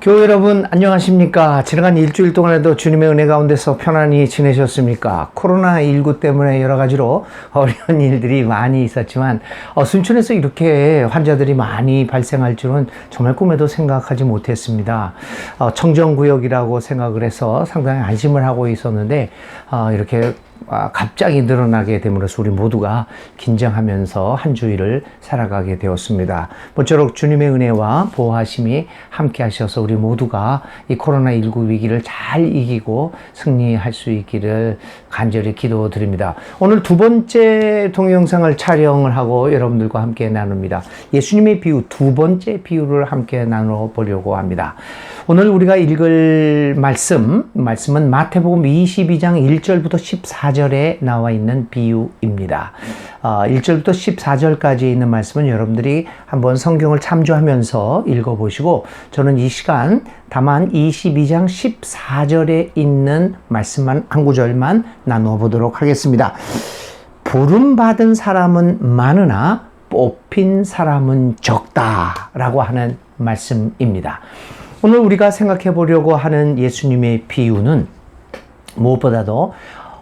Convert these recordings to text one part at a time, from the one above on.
교회 여러분 안녕하십니까? 지나간 일주일 동안에도 주님의 은혜 가운데서 편안히 지내셨습니까? 코로나19 때문에 여러 가지로 어려운 일들이 많이 있었지만 순천에서 이렇게 환자들이 많이 발생할 줄은 정말 꿈에도 생각하지 못했습니다. 청정구역이라고 생각을 해서 상당히 안심을 하고 있었는데 이렇게 갑자기 늘어나게 됨으로써 우리 모두가 긴장하면서 한 주일을 살아가게 되었습니다. 모쪼록 주님의 은혜와 보호하심이 함께 하셔서 우리 모두가 이 코로나19 위기를 잘 이기고 승리할 수 있기를 간절히 기도드립니다. 오늘 두 번째 동영상을 촬영을 하고 여러분들과 함께 나눕니다. 예수님의 비유, 두 번째 비유를 함께 나눠보려고 합니다. 오늘 우리가 읽을 말씀은 마태복음 22장 1절부터 14절에 나와 있는 비유입니다. 1절부터 14절까지 있는 말씀은 여러분들이 한번 성경을 참조하면서 읽어보시고 저는 이 시간 다만 22장 14절에 있는 말씀만 한 구절만 나누어 보도록 하겠습니다. 부름받은 사람은 많으나 뽑힌 사람은 적다라고 하는 말씀입니다. 오늘 우리가 생각해 보려고 하는 예수님의 비유는 무엇보다도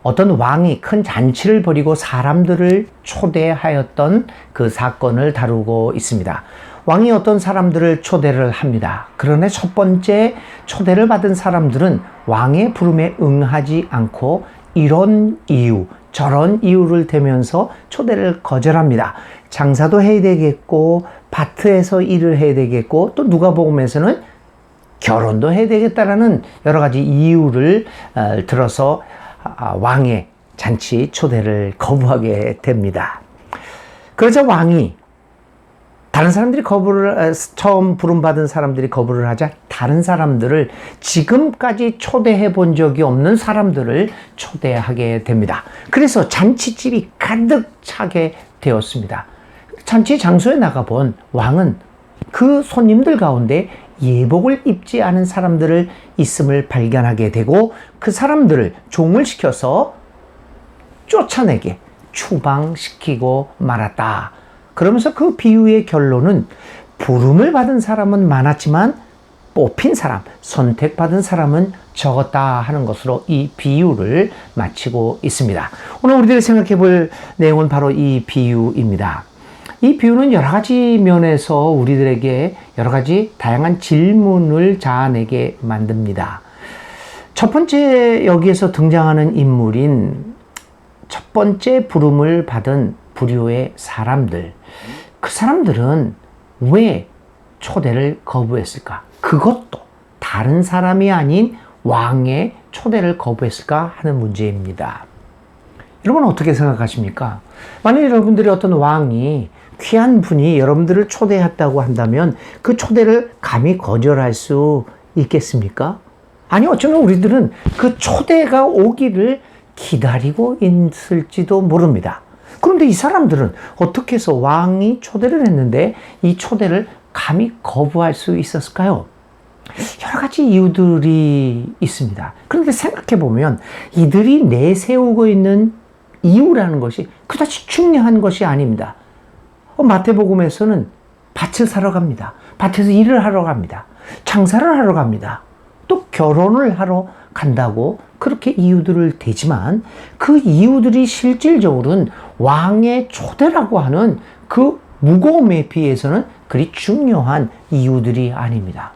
어떤 왕이 큰 잔치를 벌이고 사람들을 초대하였던 그 사건을 다루고 있습니다. 왕이 어떤 사람들을 초대를 합니다. 그러나 첫 번째 초대를 받은 사람들은 왕의 부름에 응하지 않고 이런 이유, 저런 이유를 대면서 초대를 거절합니다. 장사도 해야 되겠고 밭에서 일을 해야 되겠고 또 누가복음에서는 결혼도 해야 되겠다라는 여러 가지 이유를 들어서 왕의 잔치 초대를 거부하게 됩니다. 그러자 왕이 다른 사람들이 처음 부름받은 사람들이 거부를 하자 다른 사람들을 지금까지 초대해 본 적이 없는 사람들을 초대하게 됩니다. 그래서 잔치집이 가득 차게 되었습니다. 잔치 장소에 나가본 왕은 그 손님들 가운데 예복을 입지 않은 사람들을 있음을 발견하게 되고 그 사람들을 종을 시켜서 쫓아내게 추방시키고 말았다. 그러면서 그 비유의 결론은 부름을 받은 사람은 많았지만 뽑힌 사람, 선택받은 사람은 적었다 하는 것으로 이 비유를 마치고 있습니다. 오늘 우리들이 생각해 볼 내용은 바로 이 비유입니다. 이 비유는 여러 가지 면에서 우리들에게 여러 가지 다양한 질문을 자아내게 만듭니다. 첫 번째 여기에서 등장하는 인물인 첫 번째 부름을 받은 부류의 사람들. 그 사람들은 왜 초대를 거부했을까? 그것도 다른 사람이 아닌 왕의 초대를 거부했을까 하는 문제입니다. 여러분 어떻게 생각하십니까? 만약 여러분들이 어떤 왕이 귀한 분이 여러분들을 초대했다고 한다면 그 초대를 감히 거절할 수 있겠습니까? 아니 어쩌면 우리들은 그 초대가 오기를 기다리고 있을지도 모릅니다. 그런데 이 사람들은 어떻게 해서 왕이 초대를 했는데 이 초대를 감히 거부할 수 있었을까요? 여러 가지 이유들이 있습니다. 그런데 생각해 보면 이들이 내세우고 있는 이유라는 것이 그다지 중요한 것이 아닙니다. 마태복음에서는 밭을 사러 갑니다. 밭에서 일을 하러 갑니다. 장사를 하러 갑니다. 또 결혼을 하러 간다고 그렇게 이유들을 대지만 그 이유들이 실질적으로는 왕의 초대라고 하는 그 무거움에 비해서는 그리 중요한 이유들이 아닙니다.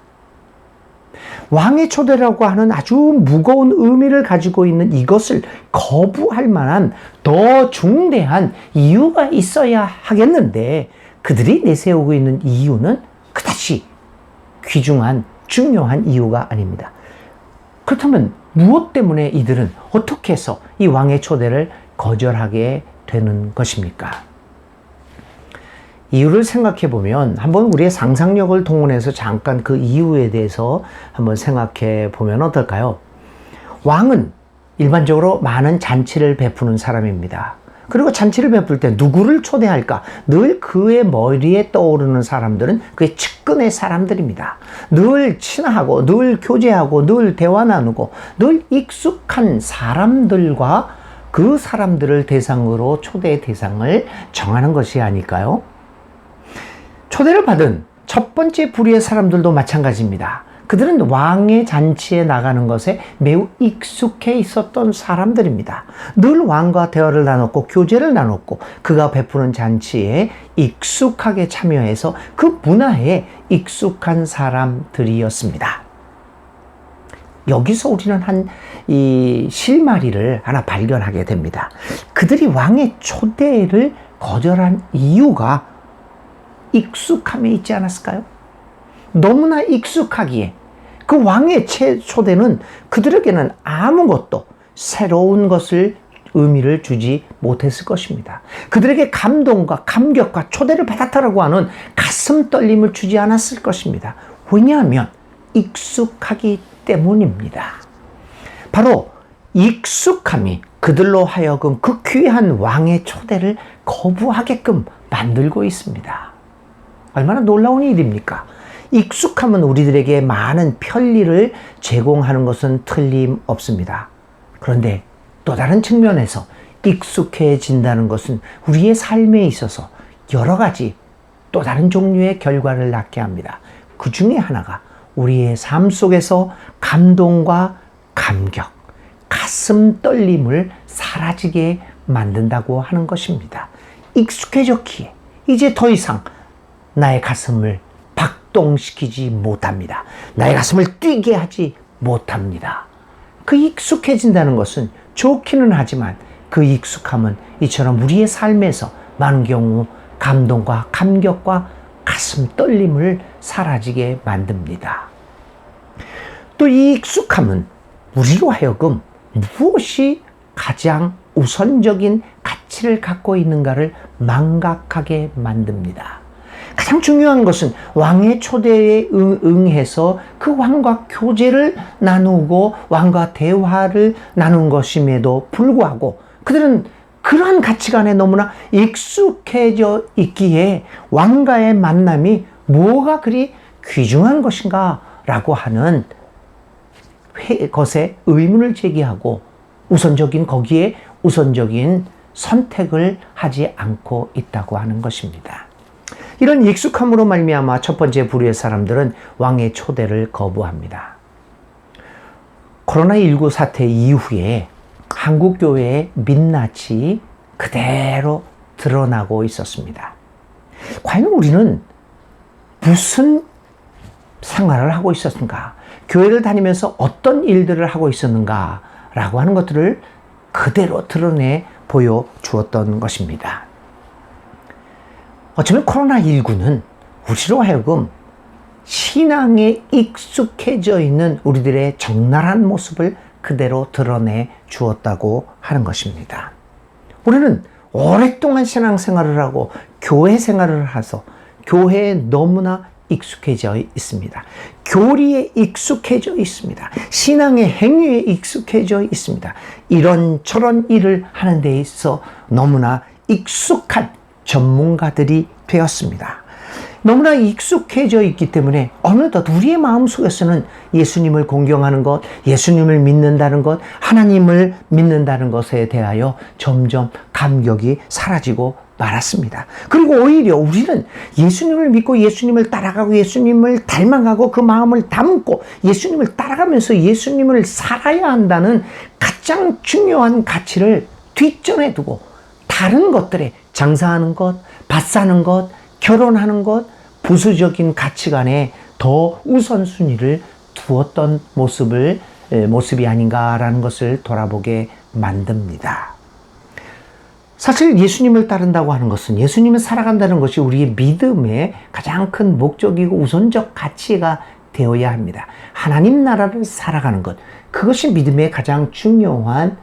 왕의 초대라고 하는 아주 무거운 의미를 가지고 있는 이것을 거부할 만한 더 중대한 이유가 있어야 하겠는데 그들이 내세우고 있는 이유는 그다지 귀중한 중요한 이유가 아닙니다. 그렇다면 무엇 때문에 이들은 어떻게 해서 이 왕의 초대를 거절하게 되는 것입니까? 이유를 생각해 보면 한번 우리의 상상력을 동원해서 잠깐 그 이유에 대해서 한번 생각해 보면 어떨까요? 왕은 일반적으로 많은 잔치를 베푸는 사람입니다. 그리고 잔치를 베풀 때 누구를 초대할까? 늘 그의 머리에 떠오르는 사람들은 그의 측근의 사람들입니다. 늘 친하고 늘 교제하고 늘 대화 나누고 늘 익숙한 사람들과 그 사람들을 대상으로 초대 대상을 정하는 것이 아닐까요? 초대를 받은 첫 번째 부류의 사람들도 마찬가지입니다. 그들은 왕의 잔치에 나가는 것에 매우 익숙해 있었던 사람들입니다. 늘 왕과 대화를 나눴고 교제를 나눴고 그가 베푸는 잔치에 익숙하게 참여해서 그 문화에 익숙한 사람들이었습니다. 여기서 우리는 이 실마리를 하나 발견하게 됩니다. 그들이 왕의 초대를 거절한 이유가 익숙함에 있지 않았을까요? 너무나 익숙하기에 그 왕의 초대는 그들에게는 아무것도 새로운 것을 의미를 주지 못했을 것입니다. 그들에게 감동과 감격과 초대를 받았다라고 하는 가슴 떨림을 주지 않았을 것입니다. 왜냐하면 익숙하기 때문입니다. 바로 익숙함이 그들로 하여금 그 귀한 왕의 초대를 거부하게끔 만들고 있습니다. 얼마나 놀라운 일입니까? 익숙함은 우리들에게 많은 편리를 제공하는 것은 틀림없습니다. 그런데 또 다른 측면에서 익숙해진다는 것은 우리의 삶에 있어서 여러 가지 또 다른 종류의 결과를 낳게 합니다. 그 중에 하나가 우리의 삶 속에서 감동과 감격, 가슴 떨림을 사라지게 만든다고 하는 것입니다. 익숙해졌기에 이제 더 이상 나의 가슴을 박동시키지 못합니다. 나의 가슴을 뛰게 하지 못합니다. 그 익숙해진다는 것은 좋기는 하지만 그 익숙함은 이처럼 우리의 삶에서 많은 경우 감동과 감격과 가슴 떨림을 사라지게 만듭니다. 또 이 익숙함은 우리로 하여금 무엇이 가장 우선적인 가치를 갖고 있는가를 망각하게 만듭니다. 가장 중요한 것은 왕의 초대에 응해서 그 왕과 교제를 나누고 왕과 대화를 나눈 것임에도 불구하고 그들은 그러한 가치관에 너무나 익숙해져 있기에 왕과의 만남이 뭐가 그리 귀중한 것인가 라고 하는 것에 의문을 제기하고 거기에 우선적인 선택을 하지 않고 있다고 하는 것입니다. 이런 익숙함으로 말미암아 첫 번째 부류의 사람들은 왕의 초대를 거부합니다. 코로나19 사태 이후에 한국교회의 민낯이 그대로 드러나고 있었습니다. 과연 우리는 무슨 생활을 하고 있었는가? 교회를 다니면서 어떤 일들을 하고 있었는가? 라고 하는 것들을 그대로 드러내 보여주었던 것입니다. 어쩌면 코로나19는 우리로 하여금 신앙에 익숙해져 있는 우리들의 적나라한 모습을 그대로 드러내 주었다고 하는 것입니다. 우리는 오랫동안 신앙생활을 하고 교회 생활을 해서 교회에 너무나 익숙해져 있습니다. 교리에 익숙해져 있습니다. 신앙의 행위에 익숙해져 있습니다. 이런저런 일을 하는 데 있어 너무나 익숙한 전문가들이 되었습니다. 너무나 익숙해져 있기 때문에 어느덧 우리의 마음속에서는 예수님을 공경하는 것, 예수님을 믿는다는 것, 하나님을 믿는다는 것에 대하여 점점 감격이 사라지고 말았습니다. 그리고 오히려 우리는 예수님을 믿고 예수님을 따라가고 예수님을 닮아가고 그 마음을 담고 예수님을 따라가면서 예수님을 살아야 한다는 가장 중요한 가치를 뒷전에 두고 다른 것들에 장사하는 것, 밭 사는 것, 결혼하는 것, 부수적인 가치관에 더 우선순위를 두었던 모습이 아닌가라는 것을 돌아보게 만듭니다. 사실 예수님을 따른다고 하는 것은 예수님을 살아간다는 것이 우리의 믿음의 가장 큰 목적이고 우선적 가치가 되어야 합니다. 하나님 나라를 살아가는 것, 그것이 믿음의 가장 중요한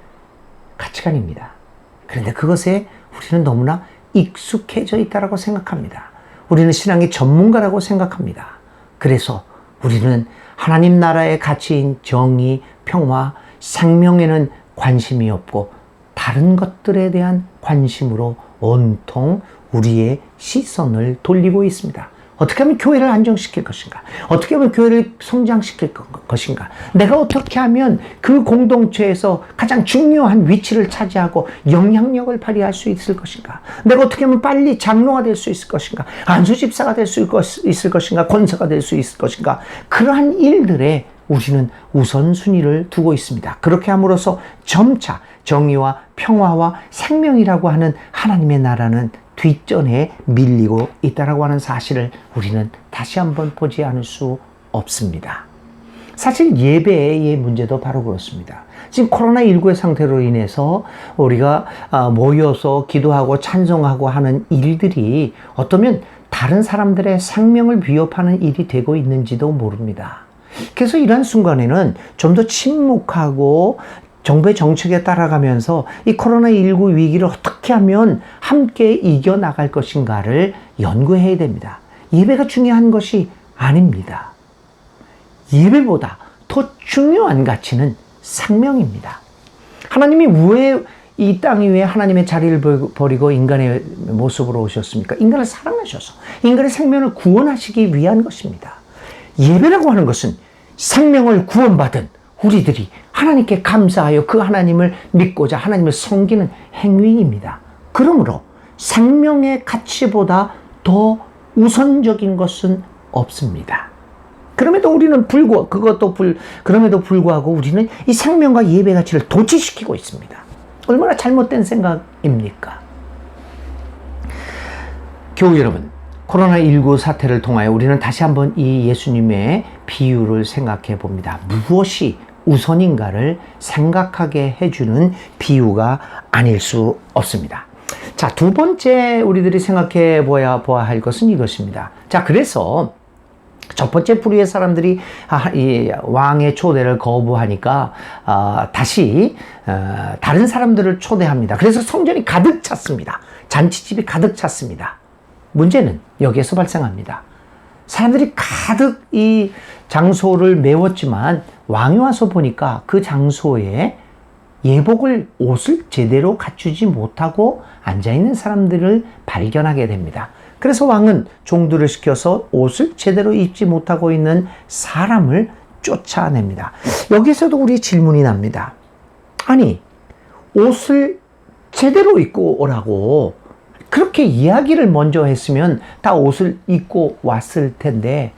가치관입니다. 그런데 그것에 우리는 너무나 익숙해져 있다고 생각합니다. 우리는 신앙의 전문가라고 생각합니다. 그래서 우리는 하나님 나라의 가치인 정의, 평화, 생명에는 관심이 없고 다른 것들에 대한 관심으로 온통 우리의 시선을 돌리고 있습니다. 어떻게 하면 교회를 안정시킬 것인가? 어떻게 하면 교회를 성장시킬 것인가? 내가 어떻게 하면 그 공동체에서 가장 중요한 위치를 차지하고 영향력을 발휘할 수 있을 것인가? 내가 어떻게 하면 빨리 장로가 될 수 있을 것인가? 안수집사가 될 수 있을 것인가? 권사가 될 수 있을 것인가? 그러한 일들에 우리는 우선순위를 두고 있습니다. 그렇게 함으로써 점차 정의와 평화와 생명이라고 하는 하나님의 나라는 뒷전에 밀리고 있다라고 하는 사실을 우리는 다시 한번 보지 않을 수 없습니다. 사실 예배의 문제도 바로 그렇습니다. 지금 코로나19의 상태로 인해서 우리가 모여서 기도하고 찬송하고 하는 일들이 어쩌면 다른 사람들의 생명을 위협하는 일이 되고 있는지도 모릅니다. 그래서 이러한 순간에는 좀 더 침묵하고 정부의 정책에 따라가면서 이 코로나19 위기를 어떻게 하면 함께 이겨나갈 것인가를 연구해야 됩니다. 예배가 중요한 것이 아닙니다. 예배보다 더 중요한 가치는 생명입니다. 하나님이 왜 이 땅 위에 하나님의 자리를 버리고 인간의 모습으로 오셨습니까? 인간을 사랑하셔서 인간의 생명을 구원하시기 위한 것입니다. 예배라고 하는 것은 생명을 구원받은 우리들이 하나님께 감사하여 그 하나님을 믿고자 하나님을 섬기는 행위입니다. 그러므로 생명의 가치보다 더 우선적인 것은 없습니다. 그럼에도 불구하고 우리는 이 생명과 예배 가치를 도취시키고 있습니다. 얼마나 잘못된 생각입니까? 교우 여러분, 코로나19 사태를 통하여 우리는 다시 한번 이 예수님의 비유를 생각해 봅니다. 무엇이 우선인가를 생각하게 해주는 비유가 아닐 수 없습니다. 자, 두 번째 우리들이 생각해 보아야 할 것은 이것입니다. 자, 그래서 첫 번째 부류의 사람들이 이 왕의 초대를 거부하니까 다시 다른 사람들을 초대합니다. 그래서 성전이 가득 찼습니다. 잔치집이 가득 찼습니다. 문제는 여기에서 발생합니다. 사람들이 가득 이 장소를 메웠지만 왕이 와서 보니까 그 장소에 옷을 제대로 갖추지 못하고 앉아있는 사람들을 발견하게 됩니다. 그래서 왕은 종들을 시켜서 옷을 제대로 입지 못하고 있는 사람을 쫓아냅니다. 여기서도 우리 질문이 납니다. 아니, 옷을 제대로 입고 오라고 그렇게 이야기를 먼저 했으면 다 옷을 입고 왔을 텐데,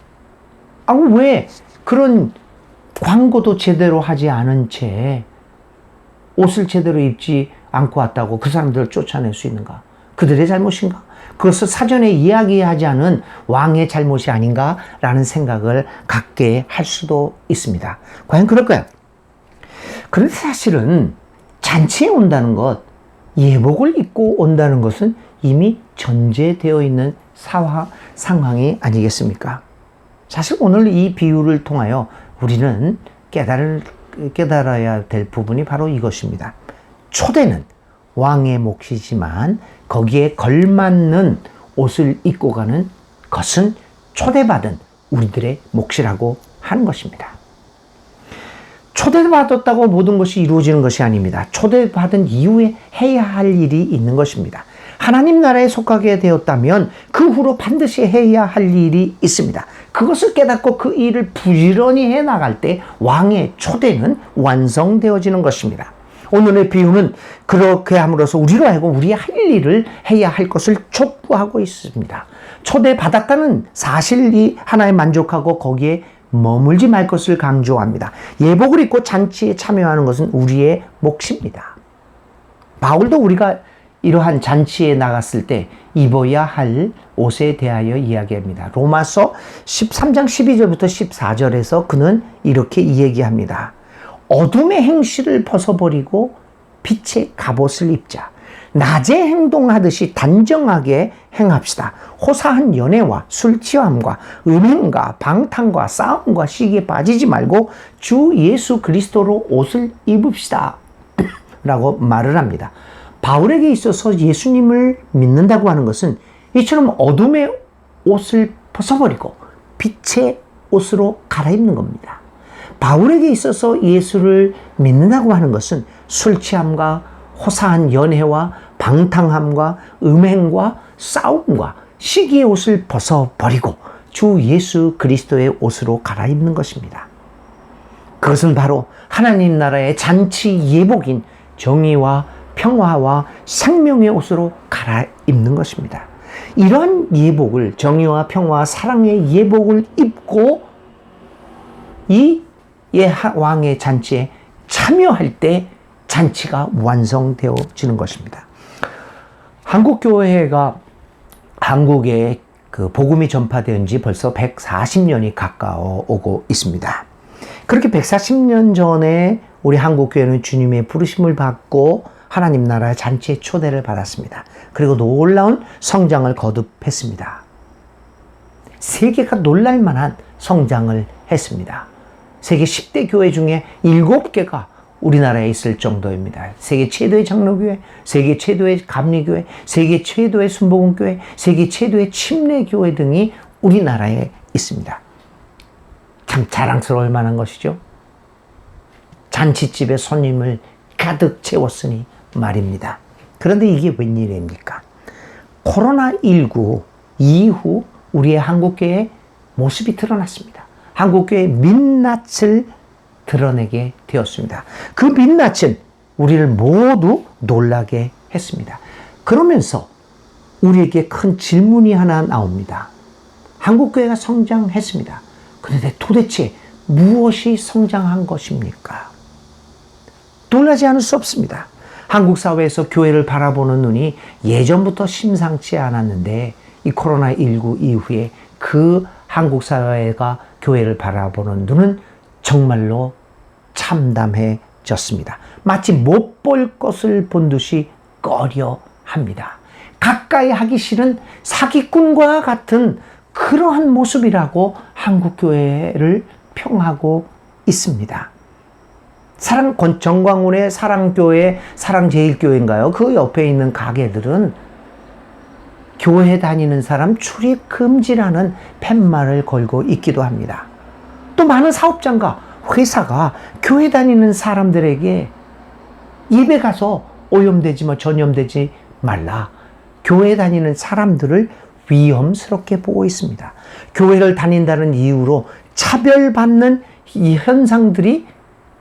왜 그런 광고도 제대로 하지 않은 채 옷을 제대로 입지 않고 왔다고 그 사람들을 쫓아낼 수 있는가? 그들의 잘못인가? 그것을 사전에 이야기하지 않은 왕의 잘못이 아닌가라는 생각을 갖게 할 수도 있습니다. 과연 그럴까요? 그런데 사실은 잔치에 온다는 것, 예복을 입고 온다는 것은 이미 전제되어 있는 상황이 아니겠습니까? 사실 오늘 이 비유를 통하여 우리는 깨달아야 될 부분이 바로 이것입니다. 초대는 왕의 몫이지만 거기에 걸맞는 옷을 입고 가는 것은 초대받은 우리들의 몫이라고 하는 것입니다. 초대받았다고 모든 것이 이루어지는 것이 아닙니다. 초대받은 이후에 해야 할 일이 있는 것입니다. 하나님 나라에 속하게 되었다면 그 후로 반드시 해야 할 일이 있습니다. 그것을 깨닫고 그 일을 부지런히 해나갈 때 왕의 초대는 완성되어지는 것입니다. 오늘의 비유는 그렇게 함으로써 우리로 하여금 우리의 할 일을 해야 할 것을 촉구하고 있습니다. 초대받았다는 사실이 하나에 만족하고 거기에 머물지 말 것을 강조합니다. 예복을 입고 잔치에 참여하는 것은 우리의 몫입니다. 바울도 우리가 이러한 잔치에 나갔을 때 입어야 할 옷에 대하여 이야기합니다. 로마서 13장 12절부터 14절에서 그는 이렇게 이야기합니다. 어둠의 행실을 벗어버리고 빛의 갑옷을 입자. 낮에 행동하듯이 단정하게 행합시다. 호사한 연애와 술 취함과 음행과 방탕과 싸움과 시기에 빠지지 말고 주 예수 그리스도로 옷을 입읍시다. 라고 말을 합니다. 바울에게 있어서 예수님을 믿는다고 하는 것은 이처럼 어둠의 옷을 벗어버리고 빛의 옷으로 갈아입는 겁니다. 바울에게 있어서 예수를 믿는다고 하는 것은 술 취함과 호사한 연애와 방탕함과 음행과 싸움과 시기의 옷을 벗어버리고 주 예수 그리스도의 옷으로 갈아입는 것입니다. 그것은 바로 하나님 나라의 잔치 예복인 정의와 평화와 생명의 옷으로 갈아입는 것입니다. 이러한 예복을, 정의와 평화와 사랑의 예복을 입고 이 왕의 잔치에 참여할 때 잔치가 완성되어지는 것입니다. 한국교회가 한국에 그 복음이 전파된 지 벌써 140년이 가까워 오고 있습니다. 그렇게 140년 전에 우리 한국교회는 주님의 부르심을 받고 하나님 나라의 잔치의 초대를 받았습니다. 그리고 놀라운 성장을 거듭했습니다. 세계가 놀랄만한 성장을 했습니다. 세계 10대 교회 중에 7개가 우리나라에 있을 정도입니다. 세계 최대의 장로교회, 세계 최대의 감리교회, 세계 최대의 순복음교회, 세계 최대의 침례교회 등이 우리나라에 있습니다. 참 자랑스러울 만한 것이죠. 잔치집에 손님을 가득 채웠으니 말입니다. 그런데 이게 웬일입니까? 코로나19 이후 우리의 한국교회의 모습이 드러났습니다. 한국교회의 민낯을 드러내게 되었습니다. 그 민낯은 우리를 모두 놀라게 했습니다. 그러면서 우리에게 큰 질문이 하나 나옵니다. 한국교회가 성장했습니다. 그런데 도대체 무엇이 성장한 것입니까? 놀라지 않을 수 없습니다. 한국 사회에서 교회를 바라보는 눈이 예전부터 심상치 않았는데 이 코로나19 이후에 그 한국 사회가 교회를 바라보는 눈은 정말로 참담해졌습니다. 마치 못 볼 것을 본 듯이 꺼려합니다. 가까이 하기 싫은 사기꾼과 같은 그러한 모습이라고 한국교회를 평하고 있습니다. 정광훈의 사랑교회, 사랑제일교회인가요? 그 옆에 있는 가게들은 교회 다니는 사람 출입 금지라는 팻말을 걸고 있기도 합니다. 또 많은 사업장과 회사가 교회 다니는 사람들에게 예배 가서 전염되지 말라. 교회 다니는 사람들을 위험스럽게 보고 있습니다. 교회를 다닌다는 이유로 차별받는 이 현상들이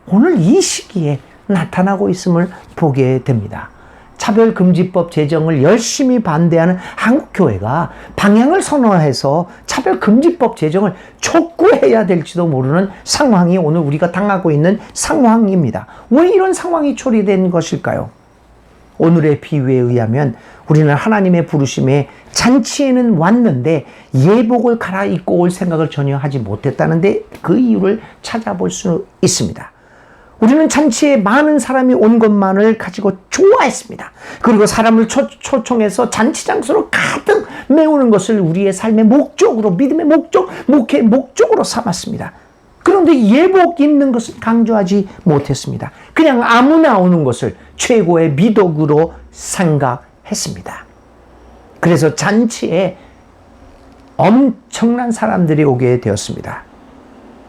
오늘 이 시기에 나타나고 있음을 보게 됩니다. 차별금지법 제정을 열심히 반대하는 한국교회가 방향을 선언해서 차별금지법 제정을 촉구해야 될지도 모르는 상황이 오늘 우리가 당하고 있는 상황입니다. 왜 이런 상황이 초래된 것일까요? 오늘의 비유에 의하면 우리는 하나님의 부르심에 잔치에는 왔는데 예복을 갈아입고 올 생각을 전혀 하지 못했다는데 그 이유를 찾아볼 수 있습니다. 우리는 잔치에 많은 사람이 온 것만을 가지고 좋아했습니다. 그리고 사람을 초청해서 잔치 장소로 가득 메우는 것을 우리의 삶의 목적으로, 믿음의 목적, 목회의 목적으로 삼았습니다. 그런데 예복 입는 것을 강조하지 못했습니다. 그냥 아무나 오는 것을 최고의 미덕으로 생각했습니다. 그래서 잔치에 엄청난 사람들이 오게 되었습니다.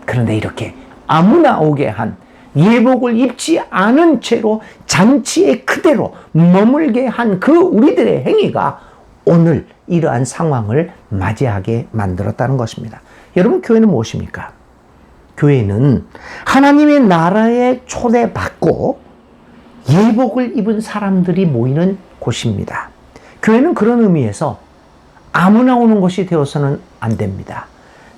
그런데 이렇게 아무나 오게 한 예복을 입지 않은 채로 잔치에 그대로 머물게 한 그 우리들의 행위가 오늘 이러한 상황을 맞이하게 만들었다는 것입니다. 여러분, 교회는 무엇입니까? 교회는 하나님의 나라에 초대받고 예복을 입은 사람들이 모이는 곳입니다. 교회는 그런 의미에서 아무나 오는 곳이 되어서는 안 됩니다.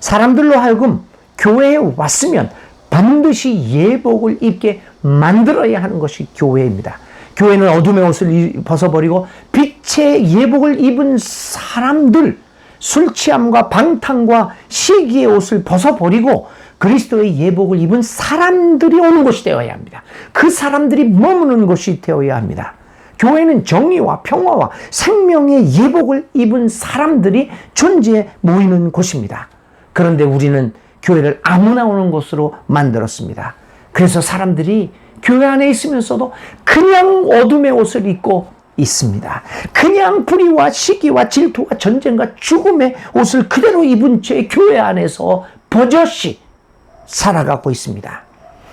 사람들로 하여금 교회에 왔으면 반드시 예복을 입게 만들어야 하는 것이 교회입니다. 교회는 어둠의 옷을 벗어버리고 빛의 예복을 입은 사람들, 술 취함과 방탕과 시기의 옷을 벗어버리고 그리스도의 예복을 입은 사람들이 오는 곳이 되어야 합니다. 그 사람들이 머무는 곳이 되어야 합니다. 교회는 정의와 평화와 생명의 예복을 입은 사람들이 존재해 모이는 곳입니다. 그런데 우리는 교회를 아무나 오는 곳으로 만들었습니다. 그래서 사람들이 교회 안에 있으면서도 그냥 어둠의 옷을 입고 있습니다. 그냥 불의와 시기와 질투와 전쟁과 죽음의 옷을 그대로 입은 채 교회 안에서 버젓이 살아가고 있습니다.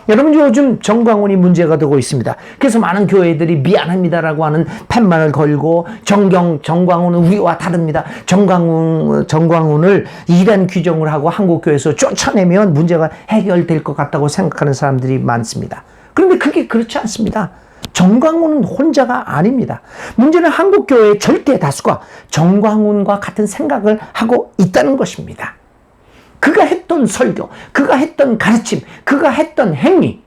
여러분, 요즘 정광훈이 문제가 되고 있습니다. 그래서 많은 교회들이 미안합니다라고 하는 팻말을 걸고 정광훈은 우리와 다릅니다. 정광훈을 이단 규정을 하고 한국교회에서 쫓아내면 문제가 해결될 것 같다고 생각하는 사람들이 많습니다. 그런데 그게 그렇지 않습니다. 정광훈은 혼자가 아닙니다. 문제는 한국교회의 절대 다수가 정광훈과 같은 생각을 하고 있다는 것입니다. 그가 했던 설교, 그가 했던 가르침, 그가 했던 행위,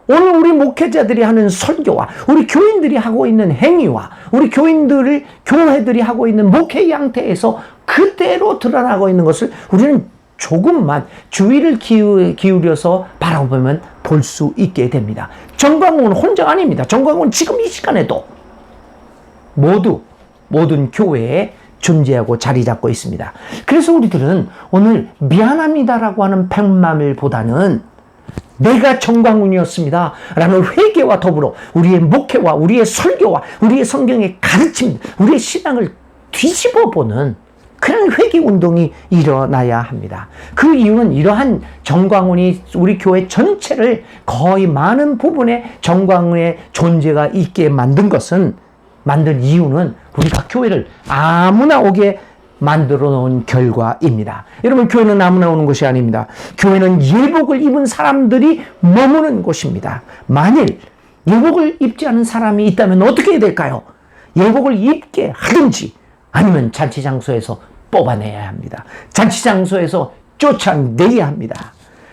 오늘 우리 목회자들이 하는 설교와 우리 교인들이 하고 있는 행위와 우리 교회들이 하고 있는 목회 양태에서 그대로 드러나고 있는 것을 우리는 조금만 주의를 기울여서 바라보면 볼 수 있게 됩니다. 정광훈은 혼자가 아닙니다. 정광훈은 지금 이 시간에도 모든 교회에 존재하고 자리 잡고 있습니다. 그래서 우리들은 오늘 미안합니다라고 하는 팻말보다는 내가 정광훈이었습니다 라는 회개와 더불어 우리의 목회와 우리의 설교와 우리의 성경의 가르침, 우리의 신앙을 뒤집어보는 그런 회개운동이 일어나야 합니다. 그 이유는 이러한 정광훈이 우리 교회 전체를 거의 많은 부분에 정광훈의 존재가 있게 만든 이유는 우리가 교회를 아무나 오게 만들어 놓은 결과입니다. 여러분, 교회는 아무나 오는 것이 아닙니다. 교회는 예복을 입은 사람들이 머무는 곳입니다. 만일 예복을 입지 않은 사람이 있다면 어떻게 해야 될까요? 예복을 입게 하든지 아니면 잔치장소에서 뽑아내야 합니다. 잔치장소에서 쫓아내야 합니다.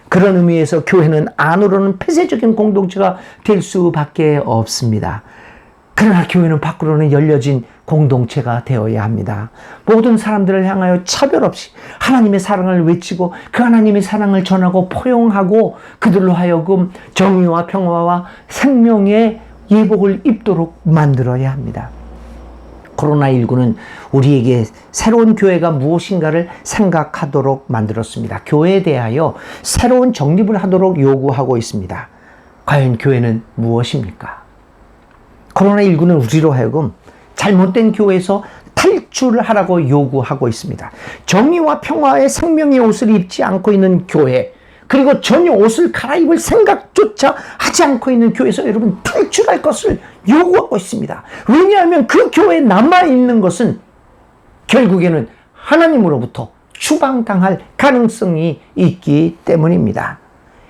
그런 의미에서 교회는 안으로는 폐쇄적인 공동체가 될 수밖에 없습니다. 그러나 교회는 밖으로는 열려진 공동체가 되어야 합니다. 모든 사람들을 향하여 차별 없이 하나님의 사랑을 외치고 그 하나님의 사랑을 전하고 포용하고 그들로 하여금 정의와 평화와 생명의 예복을 입도록 만들어야 합니다. 코로나19는 우리에게 새로운 교회가 무엇인가를 생각하도록 만들었습니다. 교회에 대하여 새로운 정립을 하도록 요구하고 있습니다. 과연 교회는 무엇입니까? 코로나19는 우리로 하여금 잘못된 교회에서 탈출을 하라고 요구하고 있습니다. 정의와 평화의 생명의 옷을 입지 않고 있는 교회, 그리고 전혀 옷을 갈아입을 생각조차 하지 않고 있는 교회에서 여러분 탈출할 것을 요구하고 있습니다. 왜냐하면 그 교회에 남아있는 것은 결국에는 하나님으로부터 추방당할 가능성이 있기 때문입니다.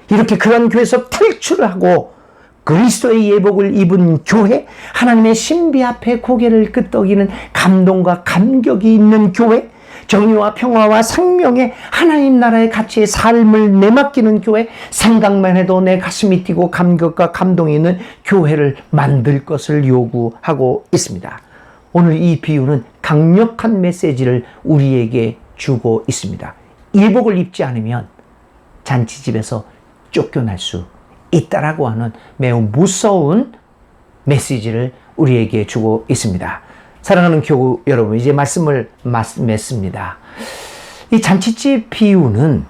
이렇게 그런 교회에서 탈출을 하고 그리스도의 예복을 입은 교회, 하나님의 신비 앞에 고개를 끄덕이는 감동과 감격이 있는 교회, 정의와 평화와 생명의 하나님 나라의 가치의 삶을 내맡기는 교회, 생각만 해도 내 가슴이 뛰고 감격과 감동이 있는 교회를 만들 것을 요구하고 있습니다. 오늘 이 비유는 강력한 메시지를 우리에게 주고 있습니다. 예복을 입지 않으면 잔치집에서 쫓겨날 수 있다라고 하는 매우 무서운 메시지를 우리에게 주고 있습니다. 사랑하는 교우 여러분, 이제 말씀을 맺습니다. 이 잔치집 비유는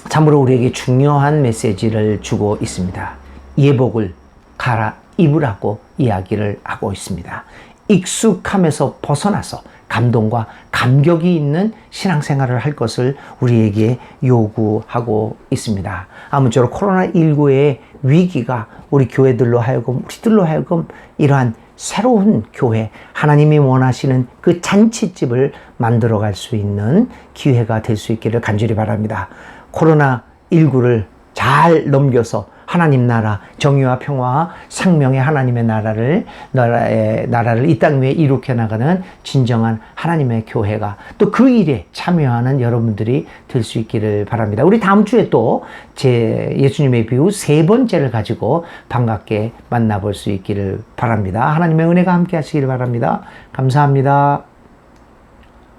참으로 우리에게 중요한 메시지를 주고 있습니다. 예복을 갈아입으라고 이야기를 하고 있습니다. 익숙함에서 벗어나서 감동과 감격이 있는 신앙생활을 할 것을 우리에게 요구하고 있습니다. 아무쪼록 코로나19의 위기가 우리 교회들로 하여금, 우리들로 하여금 이러한 새로운 교회, 하나님이 원하시는 그 잔치집을 만들어갈 수 있는 기회가 될 수 있기를 간절히 바랍니다. 코로나19를 잘 넘겨서 하나님 나라, 정의와 평화와 생명의 하나님의 나라를 이 땅 위에 일으켜 나가는 진정한 하나님의 교회가 또 그 일에 참여하는 여러분들이 될 수 있기를 바랍니다. 우리 다음 주에 또 예수님의 비유 3번째를 가지고 반갑게 만나볼 수 있기를 바랍니다. 하나님의 은혜가 함께 하시기를 바랍니다. 감사합니다.